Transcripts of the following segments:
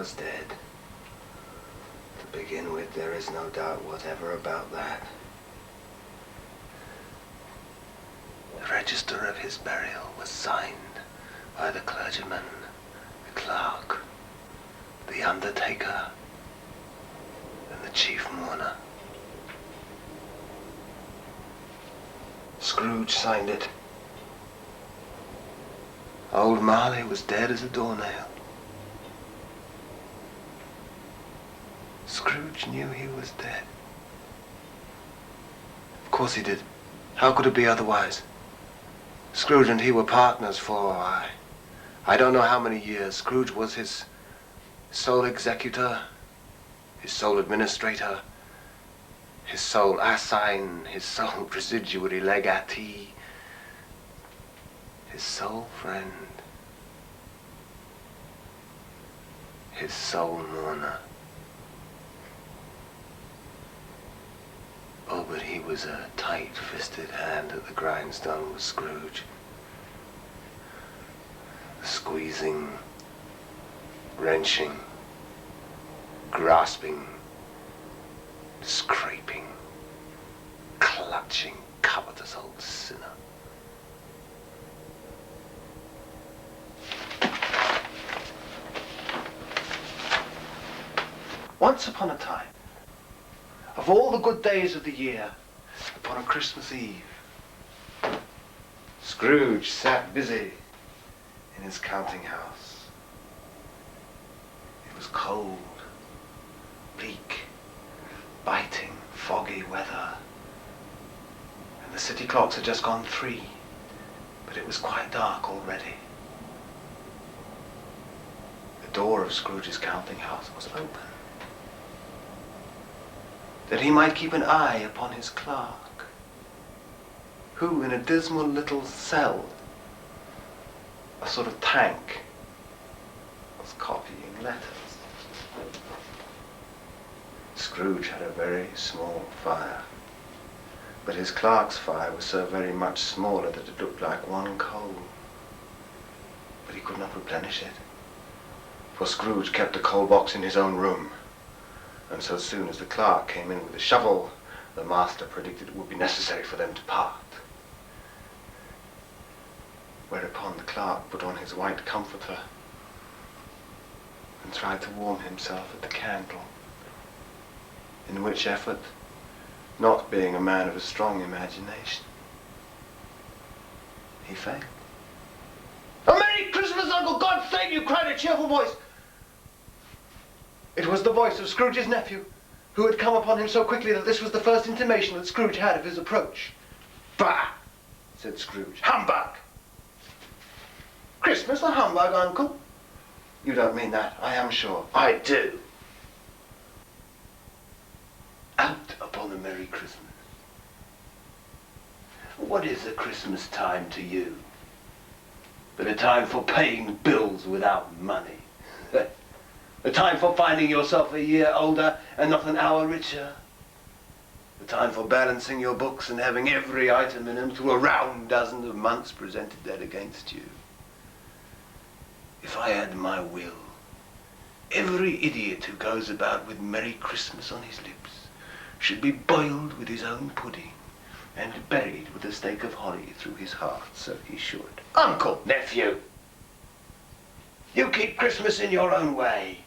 was dead. To begin with, there is no doubt whatever about that. The register of his burial was signed by the clergyman, the clerk, the undertaker, and the chief mourner. Scrooge signed it. Old Marley was dead as a doornail. Scrooge knew he was dead. Of course he did. How could it be otherwise? Scrooge and he were partners for, I don't know how many years. Scrooge was his sole executor, his sole administrator, his sole assign, his sole residuary legatee, his sole friend, his sole mourner. Oh, but he was a tight-fisted hand at the grindstone, was Scrooge. Squeezing, wrenching, grasping, scraping, clutching, covetous old sinner. Once upon a time, of all the good days of the year, upon a Christmas Eve, Scrooge sat busy in his counting house. It was cold, bleak, biting, foggy weather, and the city clocks had just gone 3, but it was quite dark already. The door of Scrooge's counting house was open, that he might keep an eye upon his clerk, who in a dismal little cell, a sort of tank, was copying letters. Scrooge had a very small fire, but his clerk's fire was so very much smaller that it looked like one coal. But he could not replenish it, for Scrooge kept a coal box in his own room. And so soon as the clerk came in with a shovel, the master predicted it would be necessary for them to part. Whereupon the clerk put on his white comforter and tried to warm himself at the candle, in which effort, not being a man of a strong imagination, he failed. "A Merry Christmas, Uncle! God save you!" cried a cheerful voice. It was the voice of Scrooge's nephew, who had come upon him so quickly that this was the first intimation that Scrooge had of his approach. "Bah!" said Scrooge. "Humbug!" "Christmas a humbug, Uncle?" "You don't mean that, I am sure." "I do." Out upon a Merry Christmas. What is a Christmas time to you but a time for paying bills without money? A time for finding yourself a year older and not an hour richer. A time for balancing your books and having every item in them to a round dozen of months presented dead against you. If I had my will, every idiot who goes about with Merry Christmas on his lips should be boiled with his own pudding and buried with a stake of holly through his heart, so he should. Uncle! Nephew! You keep Christmas in your own way,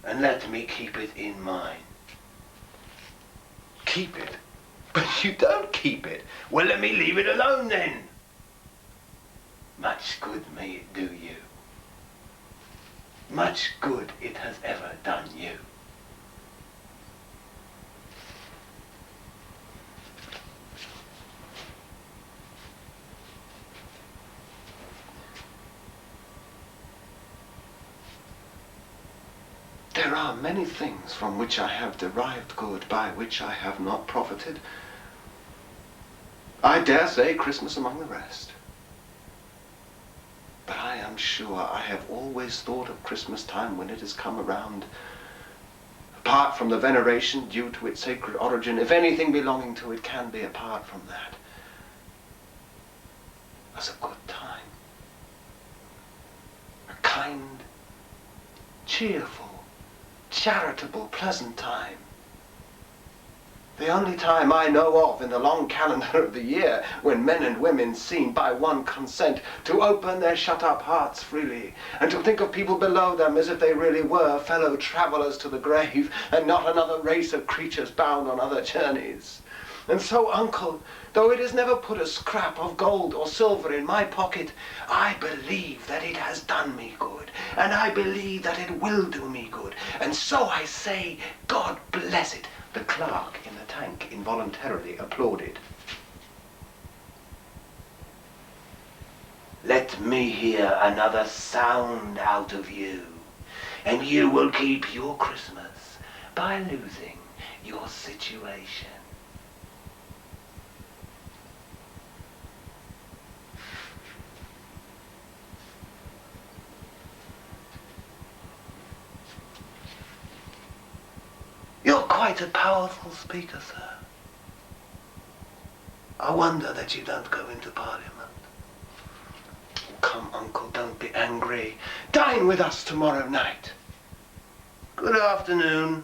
and let me keep it in mine. Keep it? But you don't keep it. Well, let me leave it alone then. Much good may it do you. Much good it has ever done you. There are many things from which I have derived good, by which I have not profited. I dare say Christmas among the rest. But I am sure I have always thought of Christmas time when it has come around, apart from the veneration due to its sacred origin, if anything belonging to it can be apart from that, as a good time. A kind, cheerful, charitable, pleasant time. The only time I know of in the long calendar of the year when men and women seem by one consent to open their shut-up hearts freely and to think of people below them as if they really were fellow travellers to the grave and not another race of creatures bound on other journeys. And so, Uncle, though it has never put a scrap of gold or silver in my pocket, I believe that it has done me good, and I believe that it will do me good, and so I say, God bless it. The clerk in the tank involuntarily applauded. Let me hear another sound out of you, and you will keep your Christmas by losing your situation. You're quite a powerful speaker, sir. I wonder that you don't go into Parliament. Come, Uncle, don't be angry. Dine with us tomorrow night. Good afternoon.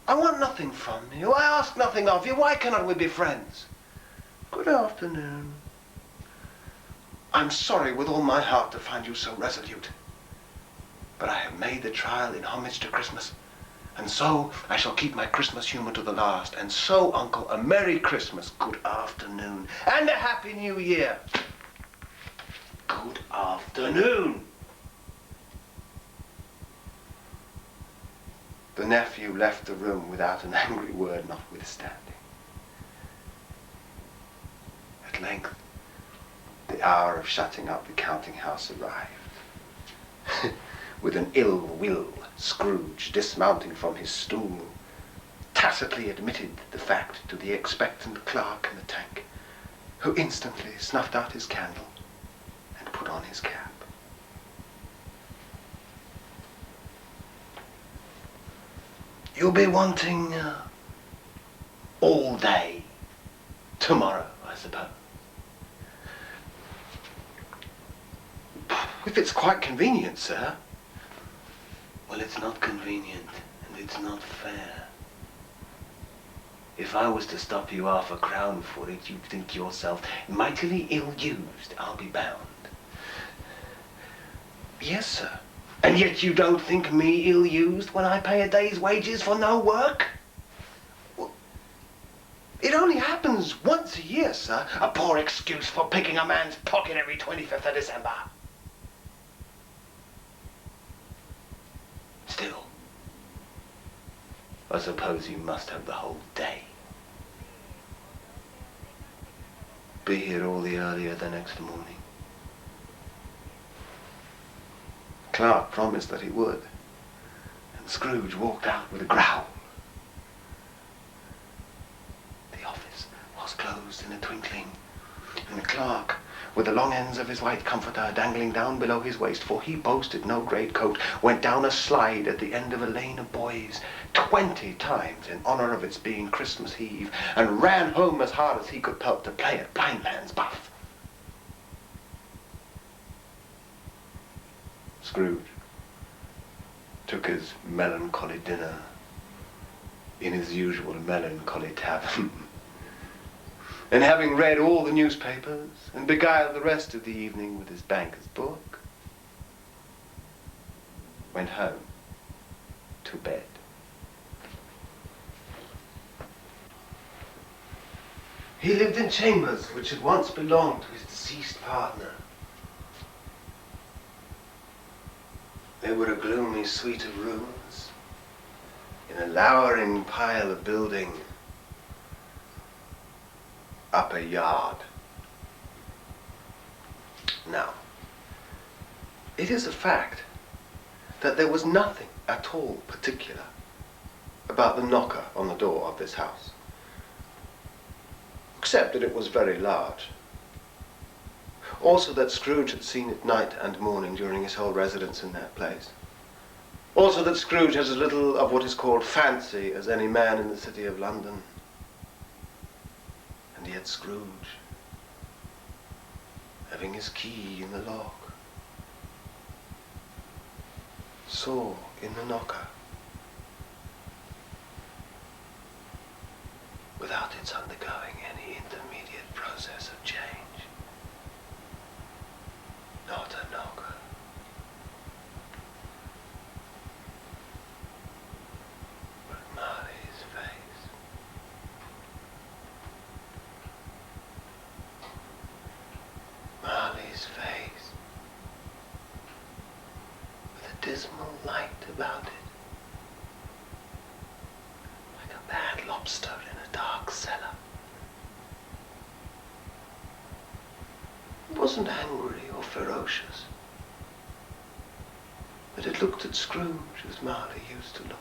I want nothing from you. I ask nothing of you. Why cannot we be friends? Good afternoon. I'm sorry with all my heart to find you so resolute. But I have made the trial in homage to Christmas. And so I shall keep my Christmas humour to the last. And so, Uncle, a Merry Christmas, good afternoon, and a Happy New Year. Good afternoon. The nephew left the room without an angry word notwithstanding. At length, the hour of shutting up the counting-house arrived. With an ill will, Scrooge, dismounting from his stool, tacitly admitted the fact to the expectant clerk in the tank, who instantly snuffed out his candle and put on his cap. You'll be wanting all day tomorrow, I suppose. If it's quite convenient, sir. Well, it's not convenient, and it's not fair. If I was to stop you half a crown for it, you'd think yourself mightily ill-used, I'll be bound. Yes, sir. And yet you don't think me ill-used when I pay a day's wages for no work? Well, it only happens once a year, sir. A poor excuse for picking a man's pocket every 25th of December. Still, I suppose you must have the whole day. Be here all the earlier the next morning. Clark promised that he would, and Scrooge walked out with a growl. The office was closed in a twinkling, and the clerk, with the long ends of his white comforter dangling down below his waist, for he boasted no great coat, went down a slide at the end of a lane of boys 20 times in honour of its being Christmas Eve, and ran home as hard as he could pelt to play at blindman's buff. Scrooge took his melancholy dinner in his usual melancholy tavern. And having read all the newspapers and beguiled the rest of the evening with his banker's book, went home to bed. He lived in chambers which had once belonged to his deceased partner. They were a gloomy suite of rooms in a lowering pile of building up a yard. Now, it is a fact that there was nothing at all particular about the knocker on the door of this house, except that it was very large. Also that Scrooge had seen it night and morning during his whole residence in that place. Also that Scrooge has as little of what is called fancy as any man in the city of London. And yet Scrooge, having his key in the lock, saw in the knocker without its undergoing any intermediate process of change. Not a knocker. But Marley's face. Marley's face. With a dismal light about it. Like a bad lobster in a dark cellar. It wasn't angry or ferocious, but it looked at Scrooge as Marley used to look,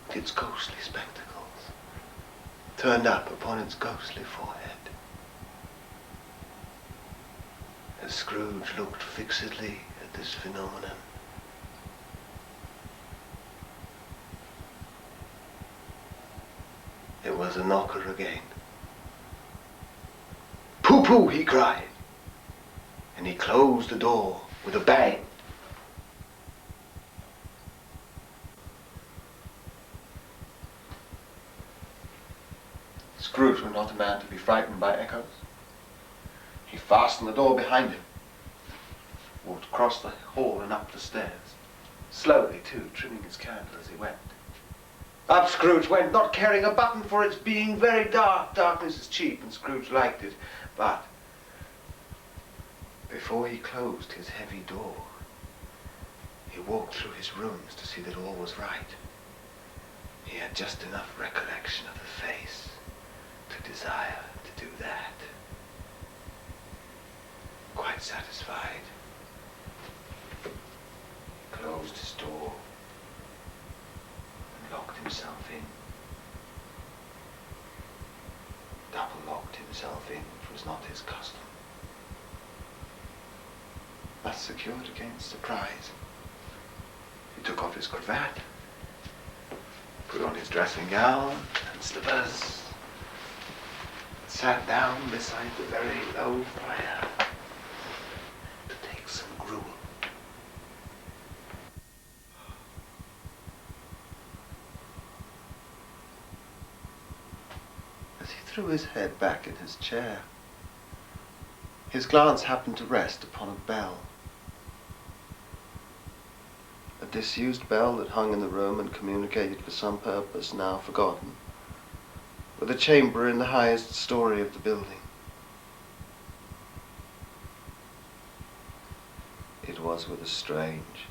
with its ghostly spectacles turned up upon its ghostly forehead. As Scrooge looked fixedly at this phenomenon, it was a knocker again. "Pooh, pooh," he cried, and he closed the door with a bang. Scrooge was not a man to be frightened by echoes. He fastened the door behind him, walked across the hall and up the stairs, slowly too, trimming his candle as he went. Up Scrooge went, not caring a button for its being very dark. Darkness is cheap, and Scrooge liked it. But before he closed his heavy door, he walked through his rooms to see that all was right. He had just enough recollection of the face to desire to do that. Quite satisfied, he closed his door and locked himself in. Double-locked himself in, which was not his custom. Thus secured against surprise, he took off his cravat, put on his dressing gown and slippers, sat down beside the very low fire to take some gruel. As he threw his head back in his chair, his glance happened to rest upon a bell. A disused bell that hung in the room and communicated for some purpose now forgotten, with a chamber in the highest story of the building. It was with a strange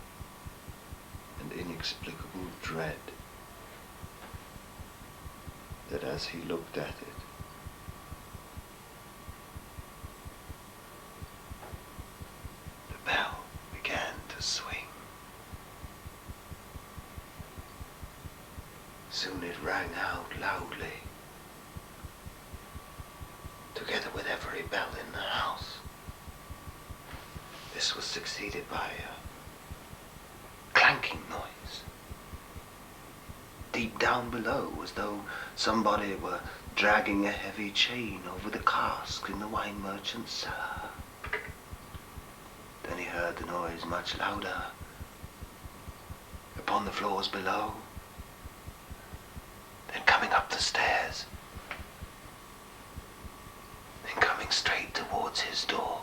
and inexplicable dread that as he looked at it, the bell began to swing. Soon it rang out loudly, together with every bell in the house. This was succeeded by a clanking noise, deep down below, as though somebody were dragging a heavy chain over the cask in the wine merchant's cellar. Then he heard the noise much louder, upon the floors below, then coming up the stairs, then coming straight towards his door.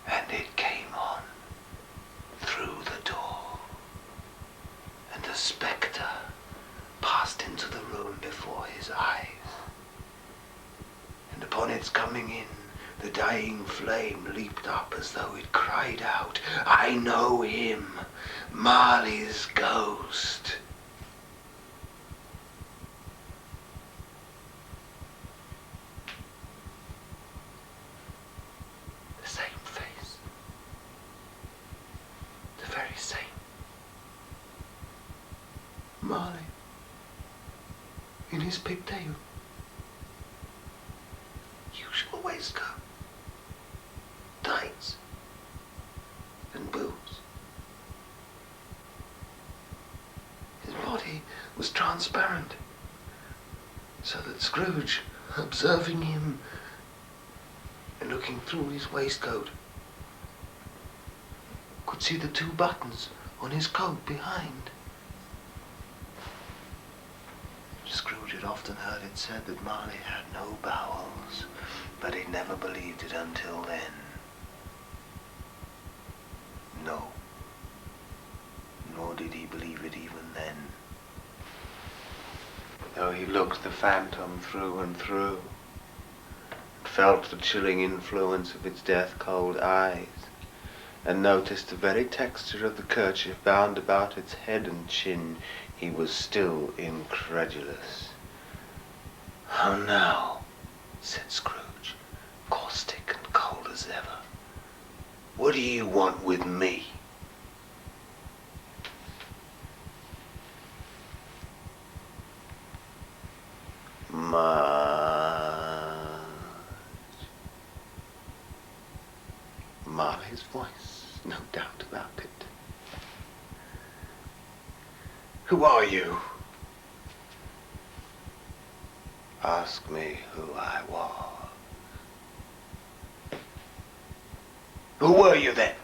And it came on through the door, and the spectre passed into the room before his eyes. And upon its coming in, the dying flame leaped up as though it cried out, "I know him, Marley's ghost." The same face. The very same. Marley, in his pigtail, usual waistcoat, tights, and boots. His body was transparent, so that Scrooge, observing him and looking through his waistcoat, could see the 2 buttons on his coat behind. Scrooge had often heard it said that Marley had no bowels, but he'd never believed it until then. No. Nor did he believe it even then. Though he looked the phantom through and through, and felt the chilling influence of its death-cold eyes, and noticed the very texture of the kerchief bound about its head and chin, he was still incredulous. "How now?" said Scrooge, caustic and cold as ever. "What do you want with me?" Marley's voice, no doubt about it. "Who are you?" "Ask me who I was." "Who were you then?"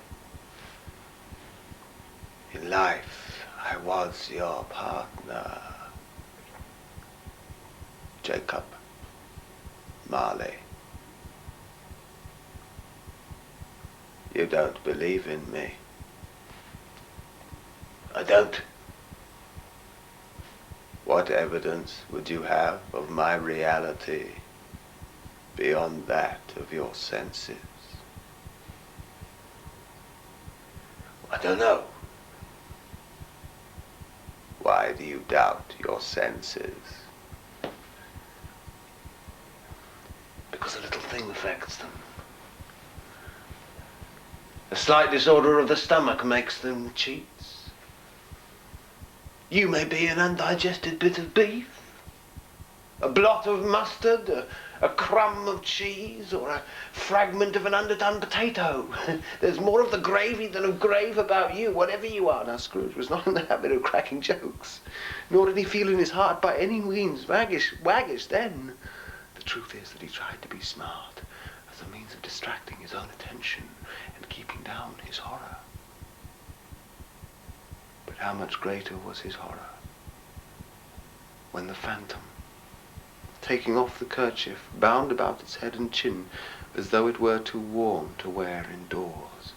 "In life, I was your partner, Jacob Marley. You don't believe in me." "I don't." "What evidence would you have of my reality beyond that of your senses?" "I don't know." "Why do you doubt your senses?" "Because a little thing affects them. A slight disorder of the stomach makes them cheats. You may be an undigested bit of beef, a blot of mustard, a crumb of cheese, or a fragment of an underdone potato. There's more of the gravy than of grave about you, whatever you are." Now, Scrooge was not in the habit of cracking jokes, nor did he feel in his heart by any means waggish then. The truth is that he tried to be smart as a means of distracting his own attention and keeping down his horror. But how much greater was his horror when the phantom, taking off the kerchief bound about its head and chin as though it were too warm to wear indoors,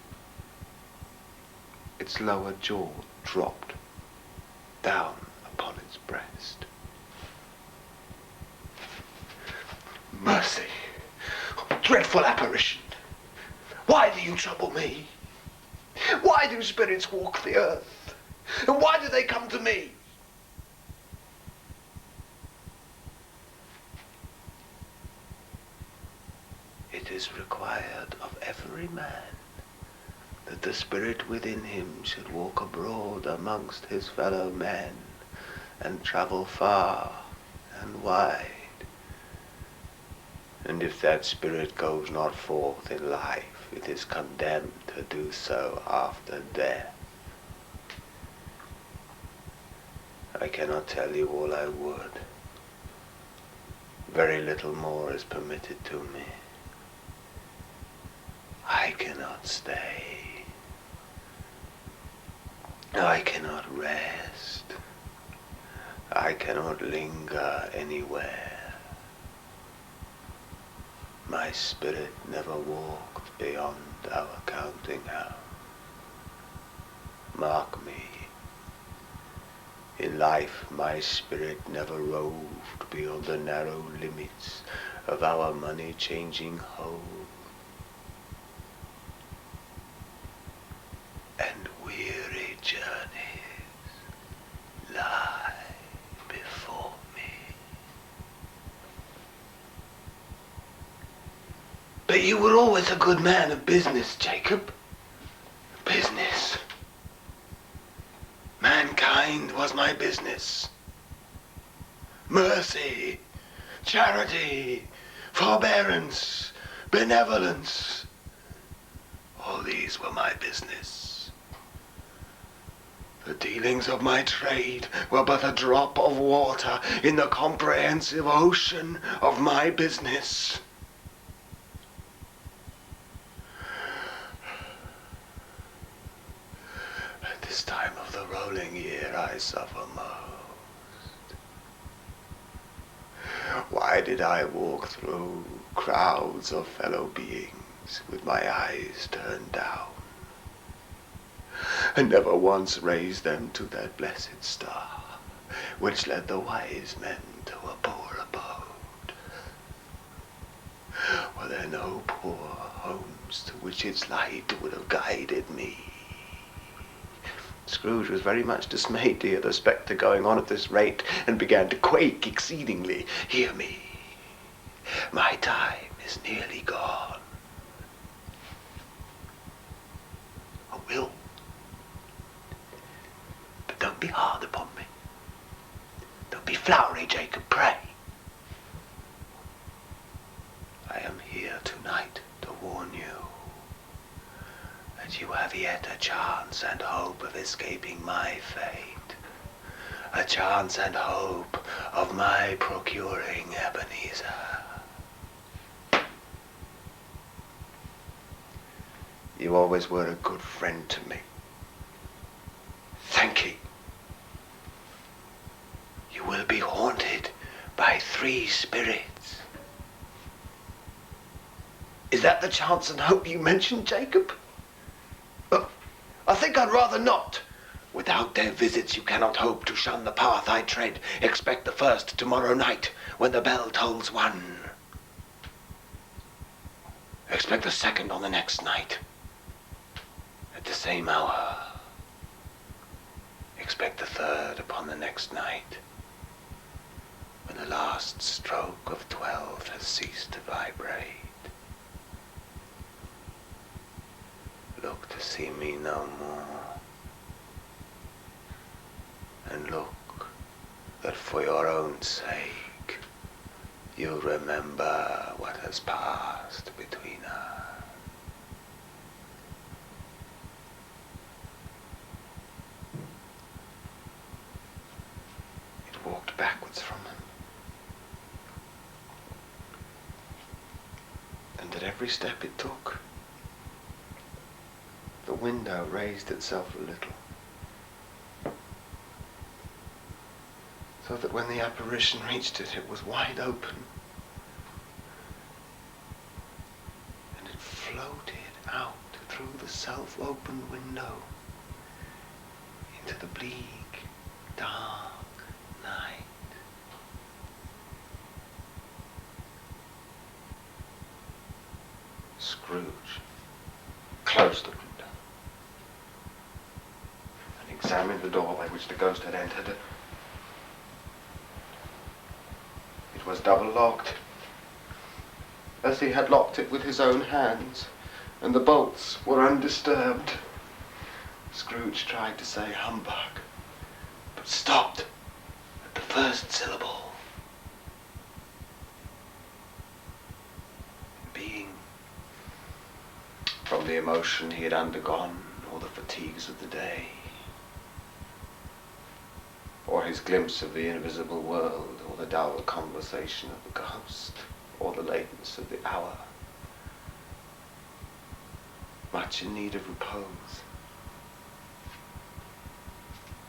its lower jaw dropped down upon its breast. "Mercy! Dreadful apparition! Why do you trouble me? Why do spirits walk the earth? And why do they come to me?" "It is required of every man that the spirit within him should walk abroad amongst his fellow men and travel far and wide. And if that spirit goes not forth in life, it is condemned to do so after death. I cannot tell you all I would. Very little more is permitted to me. I cannot stay. I cannot rest. I cannot linger anywhere. My spirit never walked beyond our counting house. Mark me. In life, my spirit never roved beyond the narrow limits of our money-changing home. And weary journeys lie before me. But you were always a good man of business, Jacob. Business. Mankind was my business. Mercy, charity, forbearance, benevolence. All these were my business. The dealings of my trade were but a drop of water in the comprehensive ocean of my business. howling year I suffer most. Why did I walk through crowds of fellow beings with my eyes turned down, and never once raise them to that blessed star, which led the wise men to a poor abode? Were there no poor homes to which its light would have guided me? Scrooge was very much dismayed to hear the spectre going on at this rate, and began to quake exceedingly. Hear me. My time is nearly gone. I will. But don't be hard upon me. Don't be flowery, Jacob, pray. I am here tonight to warn you that you have yet a chance and hope of escaping my fate. A chance and hope of my procuring Ebenezer. You always were a good friend to me. Thank you. You will be haunted by 3 spirits. Is that the chance and hope you mentioned, Jacob? I think I'd rather not. Without their visits you cannot hope to shun the path I tread. Expect the first tomorrow night, when the bell tolls 1. Expect the second on the next night, at the same hour. Expect the third upon the next night, when the last stroke of 12 has ceased to vibrate. Look to see me no more, and look that for your own sake you'll remember what has passed between us. It walked backwards from him, and at every step it took, the window raised itself a little, so that when the apparition reached it, it was wide open, and it floated out through the self-opened window into the bleak, dark night. Scrooge closed the window and examined the door by which the ghost had entered. It was double locked, as he had locked it with his own hands, and the bolts were undisturbed. Scrooge tried to say humbug, but stopped at the first syllable. Being, from the emotion he had undergone, or the fatigues of the day, or his glimpse of the invisible world, or the dull conversation of the ghost, or the lateness of the hour, much in need of repose,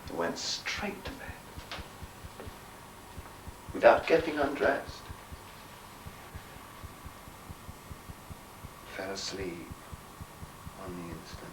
he went straight to bed, without getting undressed, fell asleep on the instant.